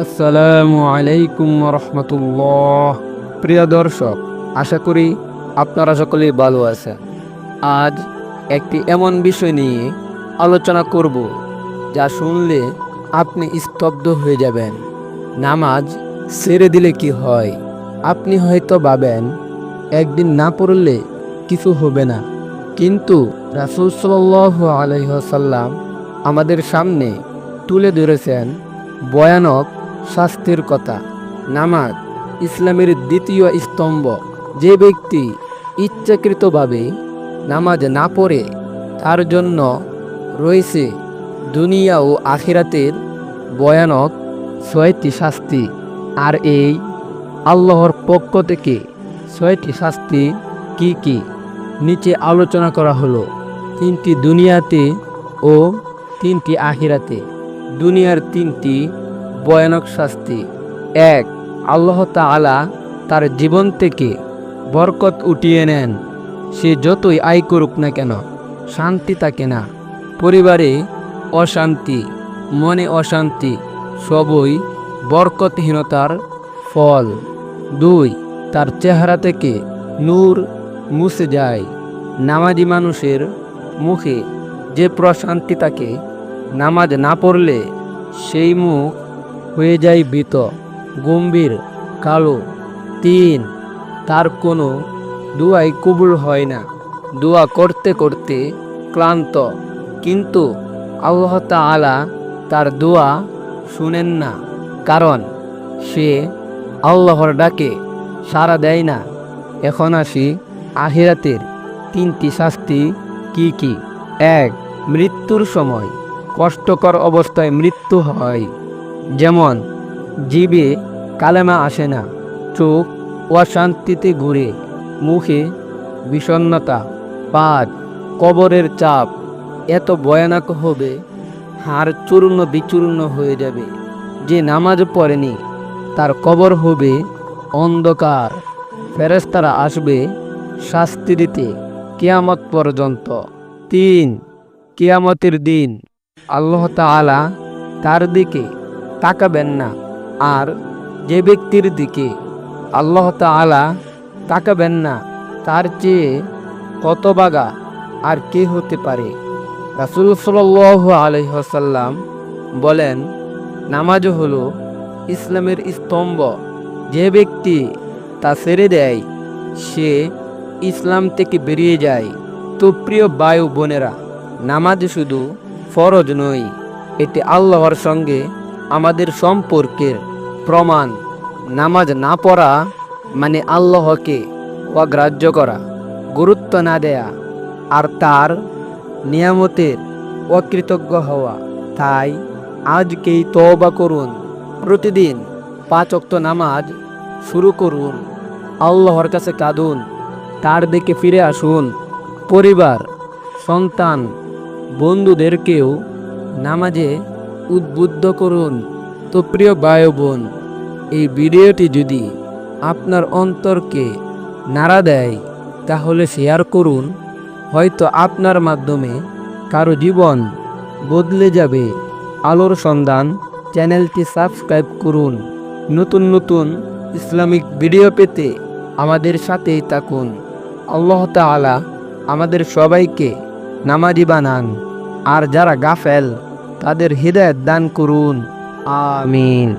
আসসালামু আলাইকুম রহমতুল্লাহ। প্রিয় দর্শক, আশা করি আপনারা সকলেই ভালো আছেন। আজ একটি এমন বিষয় নিয়ে আলোচনা করব যা শুনলে আপনি স্তব্ধ হয়ে যাবেন। নামাজ ছেড়ে দিলে কি হয়? আপনি হয়তো ভাবেন একদিন না পড়লে কিছু হবে না, কিন্তু রাসূল সাল্লাল্লাহু আলাইহি ওয়াসাল্লাম আমাদের সামনে তুলে ধরেছেন ভয়ানক শাস্তির কথা। নামাজ ইসলামের দ্বিতীয় স্তম্ভ। যে ব্যক্তি ইচ্ছাকৃতভাবে নামাজ না পড়ে তার জন্য রয়েছে দুনিয়া ও আখিরাতের ভয়ানক 6টি শাস্তি। আর এই আল্লাহর পক্ষ থেকে 6টি শাস্তি কি কি নিচে আলোচনা করা হলো। 3টি দুনিয়াতে ও 3টি আখিরাতে। দুনিয়ার 3টি ভয়ানক শাস্তি। 1, আল্লাহ তাআলা তার জীবন থেকে বরকত উঠিয়ে নেন। সে যতই আয় করুক না কেন শান্তি থাকে না। পরিবারে অশান্তি, মনে অশান্তি, সবই বরকতহীনতার ফল। 2, তার চেহারা থেকে নূর মুছে যায়। নামাজি মানুষের মুখে যে প্রশান্তি থাকে, নামাজ না পড়লে সেই মুখ হয়ে যায় ভীত, গম্ভীর, কালো। 3, তার কোনো দোয়াই কবুল হয় না। দোয়া করতে করতে ক্লান্ত, কিন্তু আল্লাহ তাআলা তার দোয়া শুনেন না, কারণ সে আল্লাহর ডাকে সাড়া দেয় না। এখন আসি আখিরাতের 3টি শাস্তি কি কি। 1, মৃত্যুর সময় কষ্টকর অবস্থায় মৃত্যু হয়। যেমন জিভে কালেমা আসে না, চোখ অশান্তিতে ঘুরে, মুখে বিষণ্ণতা। 5, কবরের চাপ এত ভয়ানক হবে হাড় চূর্ণ বিচূর্ণ হয়ে যাবে। যে নামাজ পড়েনি তার কবর হবে অন্ধকার। ফেরেশতারা আসবে শাস্তি দিতে কিয়ামত পর্যন্ত। 3, কিয়ামতের দিন আল্লাহ তাআলা তার দিকে তাকাবেন না। আর যে ব্যক্তির দিকে আল্লাহ তাআলা তাকাবেন না তার চেয়ে হতভাগা আর কে হতে পারে? রাসূল সাল্লাল্লাহু আলাইহি ওয়াসাল্লাম বলেন, নামাজ হলো ইসলামের স্তম্ভ। যে ব্যক্তি তা ছেড়ে দেয় সে ইসলাম থেকে বেরিয়ে যায়। তো প্রিয় ভাই ও বোনেরা, নামাজ শুধু ফরজ নয়, এটি আল্লাহর সঙ্গে আমাদের সম্পর্কের প্রমাণ। নামাজ না পড়া মানে আল্লাহকে অগ্রাহ্য করা, গুরুত্ব না দেয়া আর তার নিয়ামতের অকৃতজ্ঞ হওয়া। তাই আজকেই তওবা করুন। প্রতিদিন 5 ওয়াক্ত নামাজ শুরু করুন। আল্লাহর কাছে কাঁদুন, তার দিকে ফিরে আসুন। পরিবার, সন্তান, বন্ধুদেরকেও নামাজে উদ্বুদ্ধ করুন। তো প্রিয় ভাই বোন, এই ভিডিওটি যদি আপনার অন্তরকে নাড়া দেয় তাহলে শেয়ার করুন। হয়তো আপনার মাধ্যমে কারো জীবন বদলে যাবে। আলোর সন্ধান চ্যানেলটি সাবস্ক্রাইব করুন। নতুন নতুন ইসলামিক ভিডিও পেতে আমাদের সাথেই থাকুন। আল্লাহ তাআলা আমাদের সবাইকে নামাজি বানান, আর যারা গাফেল তাদের হিদায়াত দান করুন। আমিন।